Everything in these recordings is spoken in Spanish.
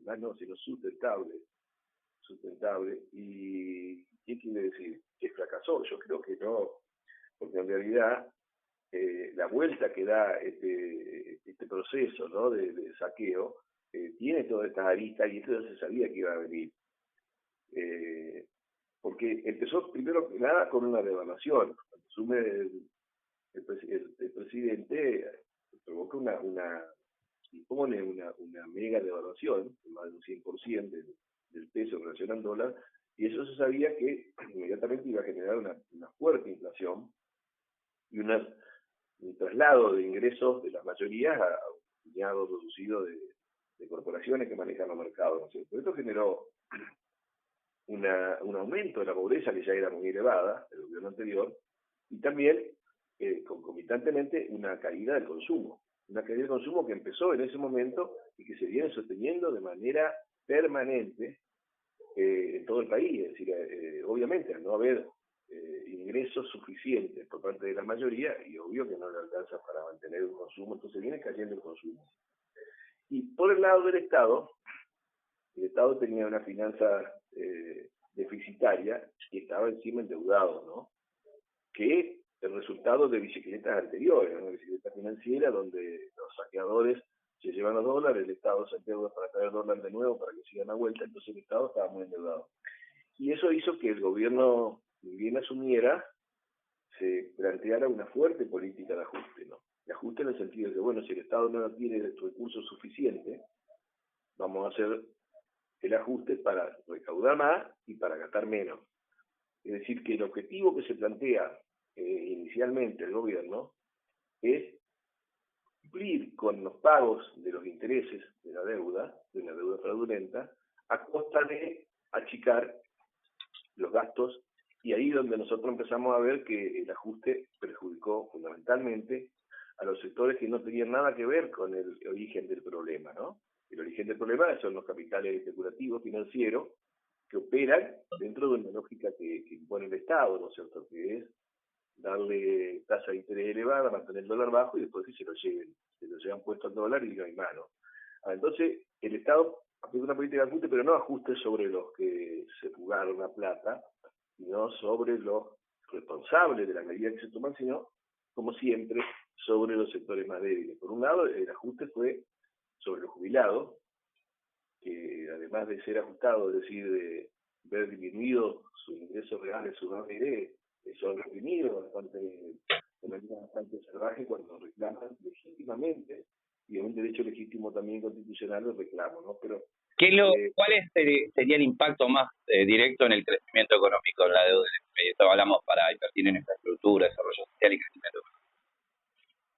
más no, sino sustentable. ¿Y qué quiere decir? ¿Que fracasó? Yo creo que no, porque en realidad la vuelta que da este proceso, ¿no?, de saqueo, tiene todas estas aristas y esto ya se sabía que iba a venir. Porque empezó primero que nada con una devaluación. Cuando asume el presidente, provoca impone una mega devaluación, más de un 100% del peso en relación al dólar, y eso se sabía que inmediatamente iba a generar una fuerte inflación y un traslado de ingresos de las mayorías a un puñado reducido de corporaciones que manejan los mercados, ¿no es cierto? Esto generó un aumento de la pobreza que ya era muy elevada del gobierno anterior, y también concomitantemente una caída del consumo. Una caída del consumo que empezó en ese momento y que se viene sosteniendo de manera permanente en todo el país. Es decir, obviamente al no haber ingresos suficientes por parte de la mayoría, y obvio que no le alcanza para mantener un consumo, entonces viene cayendo el consumo. Y por el lado del Estado, el Estado tenía una finanza deficitaria y estaba encima endeudado, ¿no? Que el resultado de bicicletas anteriores, una bicicleta financiera donde los saqueadores se llevan los dólares, el Estado se endeuda para traer dólares de nuevo para que sigan a vuelta, entonces el Estado estaba muy endeudado. Y eso hizo que el gobierno, ni bien asumiera, se planteara una fuerte política de ajuste, ¿no? De ajuste en el sentido de que, bueno, si el Estado no tiene recursos suficientes, vamos a hacer el ajuste para recaudar más y para gastar menos. Es decir, que el objetivo que se plantea inicialmente el gobierno es cumplir con los pagos de los intereses de la deuda fraudulenta, a costa de achicar los gastos, y ahí donde nosotros empezamos a ver que el ajuste perjudicó fundamentalmente a los sectores que no tenían nada que ver con el origen del problema, ¿no? El origen del problema son los capitales especulativos financieros que operan dentro de una lógica que impone el Estado, ¿no es cierto?, que es darle tasa de interés elevada, mantener el dólar bajo y después que se lo llevan puesto al dólar y no hay mano. Entonces, el Estado aplica una política de ajuste, pero no ajuste sobre los que se fugaron la plata, sino sobre los responsables de las medidas que se toman, sino, como siempre, sobre los sectores más débiles. Por un lado, el ajuste fue sobre los jubilados, que además de ser ajustado, es decir, de ver disminuido sus ingresos reales, sus AMD, son reprimidos de manera bastante salvaje cuando reclaman legítimamente, y es un derecho legítimo también constitucional el reclamo, ¿no? Pero ¿cuál sería el impacto más directo en el crecimiento económico en la deuda? Esto hablamos para invertir en infraestructura, desarrollo social y crecimiento económico.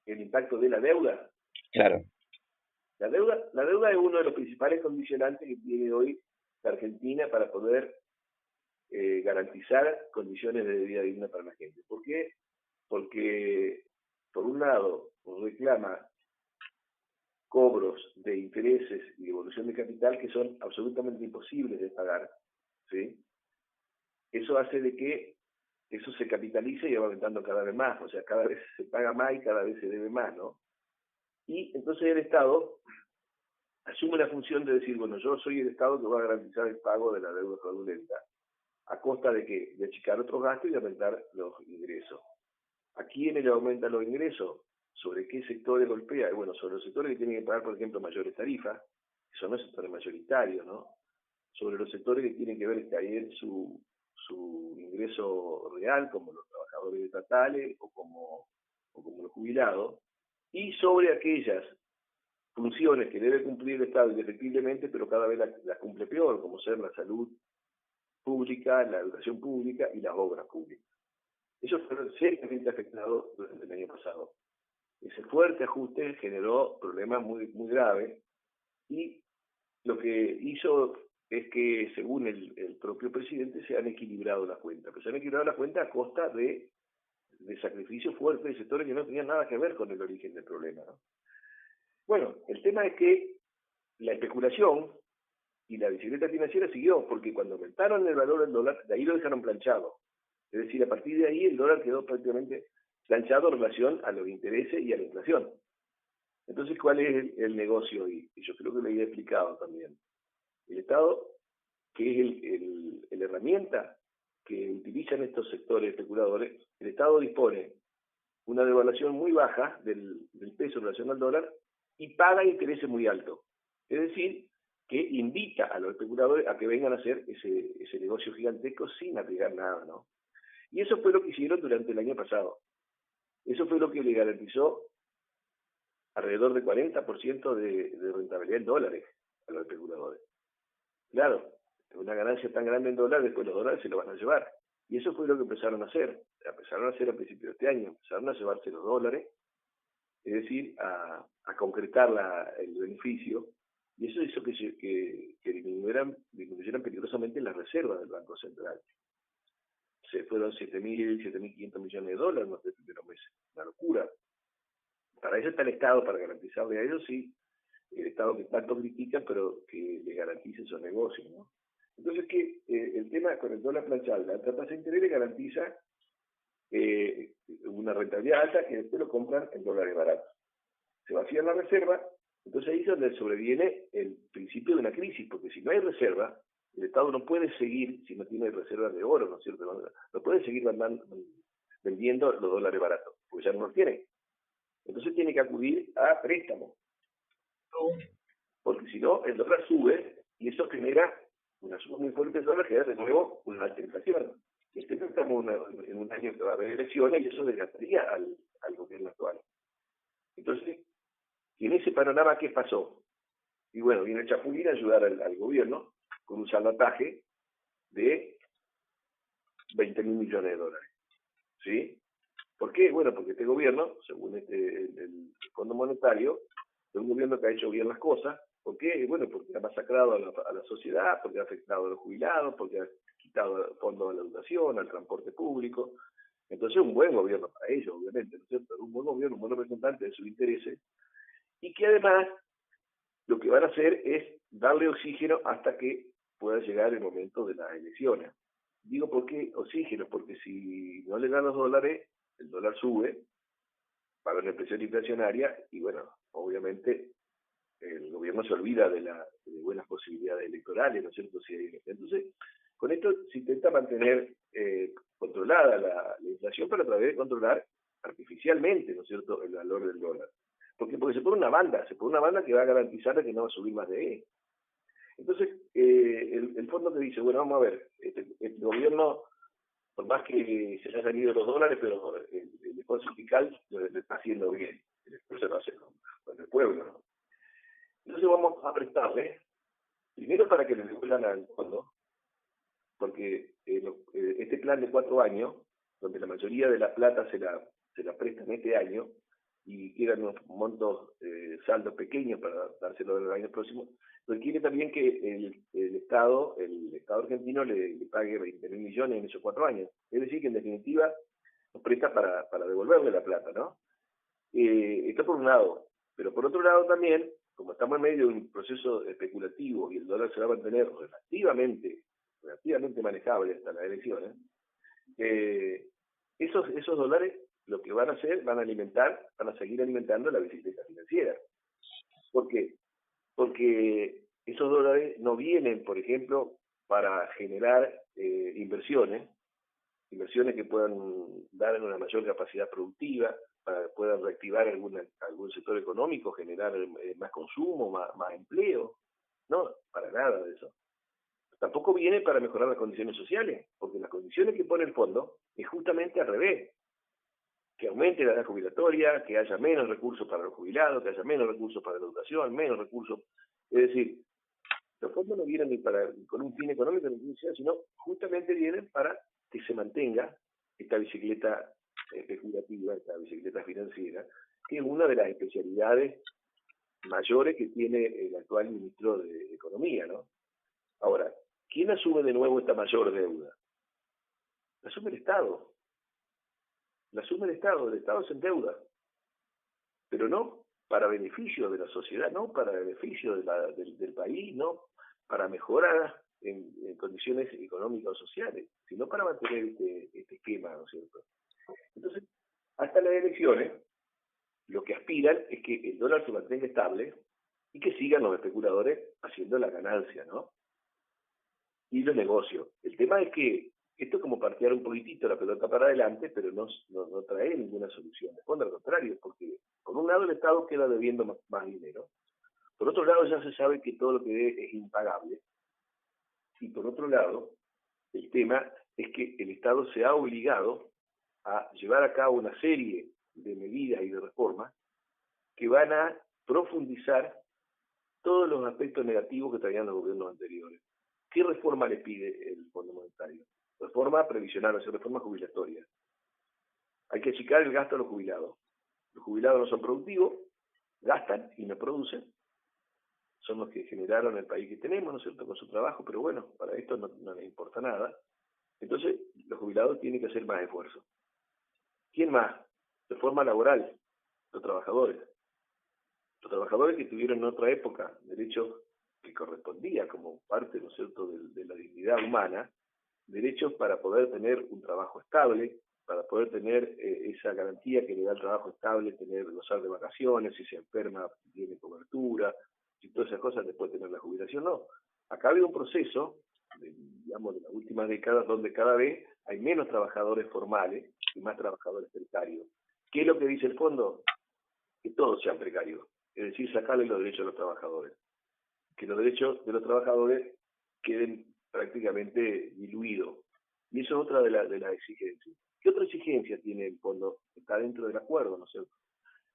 ¿El impacto de la deuda? Claro. La deuda es uno de los principales condicionantes que tiene hoy la Argentina para poder garantizar condiciones de vida digna para la gente. ¿Por qué? Porque, por un lado, reclama cobros de intereses y devolución de capital que son absolutamente imposibles de pagar, ¿sí? Eso hace de que eso se capitalice y va aumentando cada vez más, o sea, cada vez se paga más y cada vez se debe más, ¿no? Y entonces el Estado asume la función de decir, bueno, yo soy el Estado que va a garantizar el pago de la deuda fraudulenta, a costa de que de achicar otros gastos y de aumentar los ingresos. ¿A quiénes le aumentan los ingresos? ¿Sobre qué sectores golpea? Y bueno, sobre los sectores que tienen que pagar, por ejemplo, mayores tarifas, que son los sectores mayoritarios, ¿no? Sobre los sectores que tienen que ver caer su ingreso real, como los trabajadores estatales o como los jubilados, y sobre aquellas funciones que debe cumplir el Estado indefectiblemente, pero cada vez las cumple peor, como ser la salud pública, la educación pública y las obras públicas. Ellos fueron seriamente afectados durante el año pasado. Ese fuerte ajuste generó problemas muy, muy graves, y lo que hizo es que, según el propio presidente, se han equilibrado las cuentas. Pero se han equilibrado las cuentas a costa de sacrificios fuertes de sectores que no tenían nada que ver con el origen del problema, ¿no? Bueno, el tema es que la especulación y la bicicleta financiera siguió, porque cuando aumentaron el valor del dólar, de ahí lo dejaron planchado. Es decir, a partir de ahí el dólar quedó prácticamente planchado en relación a los intereses y a la inflación. Entonces, ¿cuál es el negocio? Y yo creo que lo había explicado también. El Estado, que es la herramienta que utilizan estos sectores especuladores, el Estado dispone una devaluación muy baja del peso en relación al dólar y paga intereses muy altos. Es decir, que invita a los especuladores a que vengan a hacer ese negocio gigantesco sin arriesgar nada, ¿no? Y eso fue lo que hicieron durante el año pasado. Eso fue lo que le garantizó alrededor del 40% de rentabilidad en dólares a los especuladores. Claro, una ganancia tan grande en dólares, después los dólares se lo van a llevar. Y eso fue lo que empezaron a hacer. Empezaron a hacer a principios de este año, empezaron a llevarse los dólares, es decir, a concretar el beneficio, y eso hizo que disminuyeran peligrosamente las reservas del Banco Central. Se fueron 7.500 millones de dólares en los 3 primeros meses. Una locura. Para eso está el Estado, para garantizarle a ellos, sí, el Estado que tanto critican, pero que le garantice esos negocios, ¿no? Entonces, el tema con el dólar planchado, la alta tasa de interés le garantiza una rentabilidad alta que después lo compran en dólares baratos. Se vacían la reserva, entonces ahí es donde sobreviene el principio de una crisis, porque si no hay reserva, el Estado no puede seguir, si no tiene reservas de oro, ¿no es cierto? No puede seguir vendiendo los dólares baratos, porque ya no los tiene. Entonces tiene que acudir a préstamos, porque si no, el dólar sube y eso genera una suba muy fuerte del dólar, que da de nuevo una alta inflación. Estamos en un año que va a haber elecciones y eso desgastaría al gobierno actual. Entonces, y en ese panorama, ¿qué pasó? Y bueno, viene el Chapulín a ayudar al gobierno con un salvataje de 20.000 millones de dólares. ¿Sí? ¿Por qué? Bueno, porque este gobierno, según el Fondo Monetario, es un gobierno que ha hecho bien las cosas. ¿Por qué? Bueno, porque ha masacrado a la sociedad, porque ha afectado a los jubilados, porque ha quitado fondos a la educación, al transporte público. Entonces, un buen gobierno para ellos, obviamente, ¿no es cierto? Un buen gobierno, un buen representante de sus intereses, y que además lo que van a hacer es darle oxígeno hasta que pueda llegar el momento de las elecciones. Digo, ¿por qué oxígeno? Porque si no le dan los dólares, el dólar sube, va a haber una presión inflacionaria y bueno, obviamente el gobierno se olvida de buenas posibilidades electorales, ¿no es cierto? Entonces, con esto se intenta mantener controlada la inflación, pero a través de controlar artificialmente, ¿no es cierto?, el valor del dólar. Porque se pone una banda que va a garantizar que no va a subir más de E. Entonces, el fondo te dice, bueno, vamos a ver, el gobierno, por más que se hayan ido los dólares, pero el esfuerzo fiscal lo está haciendo bien, el esfuerzo lo hace con el pueblo, ¿no? Entonces vamos a prestarle, primero para que le devuelvan al fondo, porque este plan de 4 años, donde la mayoría de la plata se la prestan este año, y quedan unos montos saldos pequeños para dárselo en los años próximos, requiere también que el Estado argentino le pague 20.000 millones en esos 4 años. Es decir, que en definitiva nos presta para devolverle la plata, ¿no? Esto por un lado. Pero por otro lado también, como estamos en medio de un proceso especulativo y el dólar se va a mantener relativamente manejable hasta las elecciones, esos dólares lo que van a hacer, van a seguir alimentando la bicicleta financiera. ¿Por qué? Porque esos dólares no vienen, por ejemplo, para generar inversiones que puedan dar una mayor capacidad productiva, para que puedan reactivar algún sector económico, generar más consumo, más empleo. No, para nada de eso. Tampoco viene para mejorar las condiciones sociales, porque las condiciones que pone el fondo es justamente al revés. Que aumente la edad jubilatoria, que haya menos recursos para los jubilados, que haya menos recursos para la educación, menos recursos. Es decir, los fondos no vienen con un fin económico, sino justamente vienen para que se mantenga esta bicicleta especulativa, esta bicicleta financiera, que es una de las especialidades mayores que tiene el actual ministro de Economía, ¿no? Ahora, ¿quién asume de nuevo esta mayor deuda? La asume el Estado. La asume el Estado se endeuda, pero no para beneficio de la sociedad, no para beneficio del país, no para mejorar en condiciones económicas o sociales, sino para mantener este esquema, ¿no es cierto? Entonces, hasta las elecciones, lo que aspiran es que el dólar se mantenga estable y que sigan los especuladores haciendo la ganancia, ¿no? Y los negocios. El tema es que esto es como partear un poquitito la pelota para adelante, pero no trae ninguna solución. De fondo, al contrario, porque por un lado el Estado queda debiendo más dinero, por otro lado ya se sabe que todo lo que debe es impagable, y por otro lado, el tema es que el Estado se ha obligado a llevar a cabo una serie de medidas y de reformas que van a profundizar todos los aspectos negativos que traían los gobiernos anteriores. ¿Qué reforma le pide el Fondo Monetario? Reforma previsional, o sea, reforma jubilatoria. Hay que achicar el gasto a los jubilados. Los jubilados no son productivos, gastan y no producen. Son los que generaron el país que tenemos, ¿no es cierto?, con su trabajo, pero bueno, para esto no les importa nada. Entonces, los jubilados tienen que hacer más esfuerzo. ¿Quién más? Reforma laboral, los trabajadores. Los trabajadores que tuvieron en otra época derechos que correspondía como parte, ¿no es cierto?, de la dignidad humana, derechos para poder tener un trabajo estable, para poder tener esa garantía que le da el trabajo estable, gozar de vacaciones, si se enferma tiene cobertura, y todas esas cosas después de tener la jubilación, no. Acá ha habido un proceso, digamos, de las últimas décadas, donde cada vez hay menos trabajadores formales y más trabajadores precarios. ¿Qué es lo que dice el fondo? Que todos sean precarios, es decir, sacarle los derechos a los trabajadores. Que los derechos de los trabajadores queden prácticamente diluidos. Y eso es otra de las exigencias. ¿Qué otra exigencia tiene el fondo? Está dentro del acuerdo, ¿no es cierto?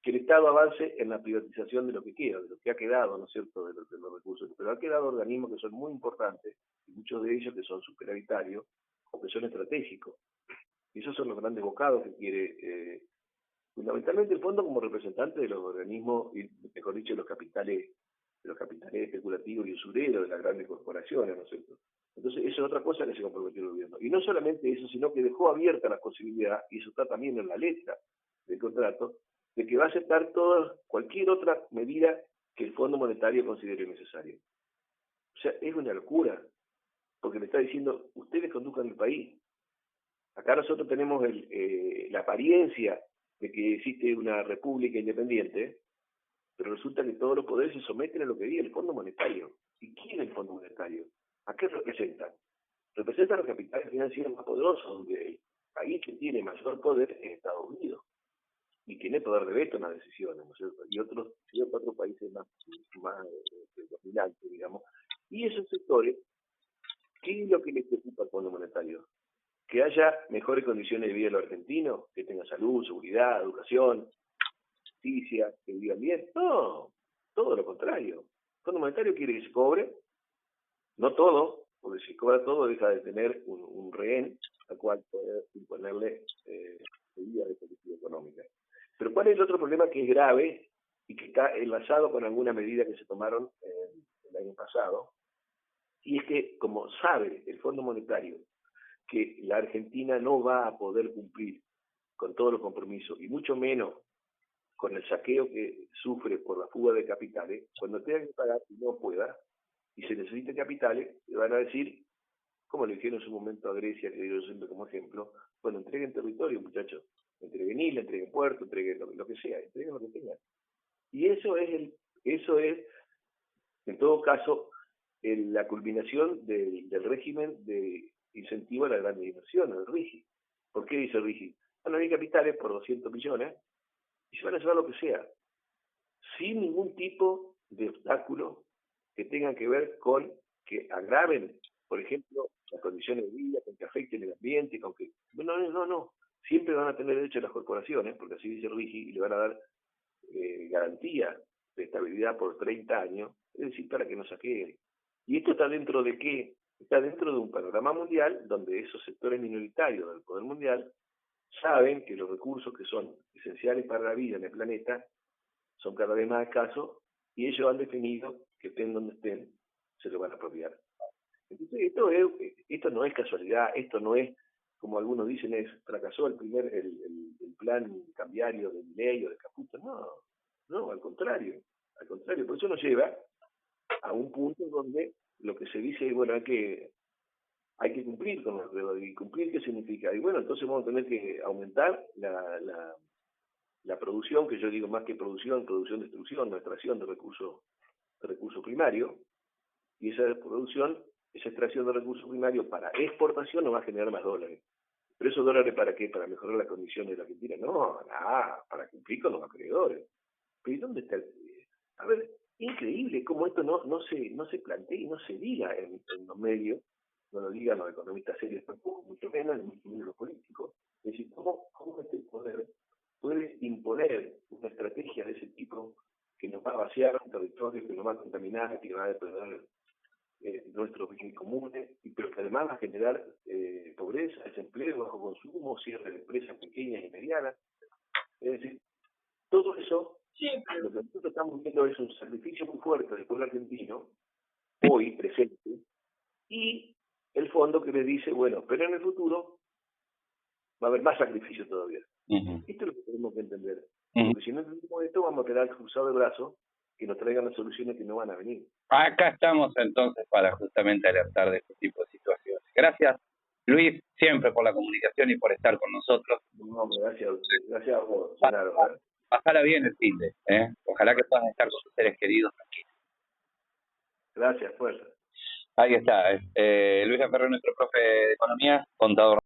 Que el Estado avance en la privatización de lo que queda, de lo que ha quedado, ¿no es cierto?, de los recursos. Pero han quedado organismos que son muy importantes, y muchos de ellos que son superavitarios o que son estratégicos. Y esos son los grandes bocados que quiere, fundamentalmente el fondo como representante de los organismos, y mejor dicho, de los capitales especulativos y usureros de las grandes corporaciones, ¿no es cierto? Entonces, eso es otra cosa que se comprometió el gobierno. Y no solamente eso, sino que dejó abierta la posibilidad, y eso está también en la letra del contrato, de que va a aceptar cualquier otra medida que el Fondo Monetario considere necesaria. O sea, es una locura, porque le está diciendo, ustedes conduzcan el país. Acá nosotros tenemos la apariencia de que existe una república independiente, pero resulta que todos los poderes se someten a lo que diga el Fondo Monetario. ¿Y quién es el Fondo Monetario? ¿A qué representan? Representan los capitales financieros más poderosos, donde el país que tiene mayor poder es Estados Unidos, y tiene poder de veto en las decisiones, ¿no es cierto? Y otros 3 o 4 países más dominantes, digamos. Y esos sectores, ¿qué es lo que les preocupa al Fondo Monetario? Que haya mejores condiciones de vida de los argentinos, que tengan salud, seguridad, educación, justicia, que vivan bien. No, todo lo contrario. El Fondo Monetario quiere que se cobre, no todo, porque si cobra todo deja de tener un rehén al cual poder imponerle medidas de política económica. Pero ¿cuál es el otro problema que es grave y que está enlazado con algunas medidas que se tomaron el año pasado? Y es que, como sabe el Fondo Monetario que la Argentina no va a poder cumplir con todos los compromisos, y mucho menos con el saqueo que sufre por la fuga de capitales, cuando tenga que pagar y no pueda, y se necesiten capitales, le van a decir, como le dijeron en su momento a Grecia, que yo siempre como ejemplo, bueno, entreguen territorio, muchachos, entreguen isla, entreguen puerto, entreguen lo que sea, entreguen lo que tengan. Y eso es en todo caso, la culminación del régimen de incentivo a la gran inversión, el RIGI. ¿Por qué dice el RIGI? Bueno, hay capitales por 200 millones y se van a llevar lo que sea, sin ningún tipo de obstáculo que tengan que ver con que agraven, por ejemplo, las condiciones de vida, con que afecten el ambiente, con que... No. Siempre van a tener derecho a las corporaciones, porque así dice el RIGI, y le van a dar garantía de estabilidad por 30 años, es decir, para que no saqueen. ¿Y esto está dentro de qué? Está dentro de un panorama mundial donde esos sectores minoritarios del poder mundial saben que los recursos que son esenciales para la vida en el planeta son cada vez más escasos y ellos han definido que estén donde estén, se lo van a apropiar. Entonces, esto no es casualidad, esto no es, como algunos dicen, fracasó el plan cambiario de Milei o de Caputo. No, al contrario, por eso nos lleva a un punto donde lo que se dice es, bueno, hay que cumplir con los deberes. ¿Y cumplir qué significa? Y bueno, entonces vamos a tener que aumentar la producción, que yo digo más que producción, destrucción, no extracción de recursos recurso primario, y esa producción, esa extracción de recursos primarios para exportación nos va a generar más dólares. ¿Pero esos dólares para qué? ¿Para mejorar las condiciones de la Argentina? No, nada, para cumplir con los acreedores. Pero ¿y dónde está el...? A ver, increíble cómo esto no se plantea y no se diga en los medios, no lo digan los economistas serios tampoco, mucho menos en los políticos. Es decir, ¿cómo este poder puede imponer una estrategia de ese tipo que nos va a vaciar un territorio, que nos va a contaminar, que va a depredar nuestros bienes comunes, pero que además va a generar pobreza, desempleo, bajo consumo, cierre de empresas pequeñas y medianas? Es decir, todo eso, lo que nosotros estamos viendo es un sacrificio muy fuerte del pueblo argentino, hoy presente, y el fondo que le dice, bueno, pero en el futuro va a haber más sacrificio todavía. Esto es lo que tenemos que entender. Porque si no entendemos esto, vamos a quedar cruzados de brazos que nos traigan las soluciones que no van a venir. Acá estamos entonces para justamente alertar de este tipo de situaciones. Gracias, Luis, siempre por la comunicación y por estar con nosotros. No, gracias a vos, Genaro. Pasala bien el fin de, Ojalá que puedan estar con sus seres queridos tranquilos. Gracias, fuerza. Ahí está, Luis Ferrer, nuestro profe de economía, contador.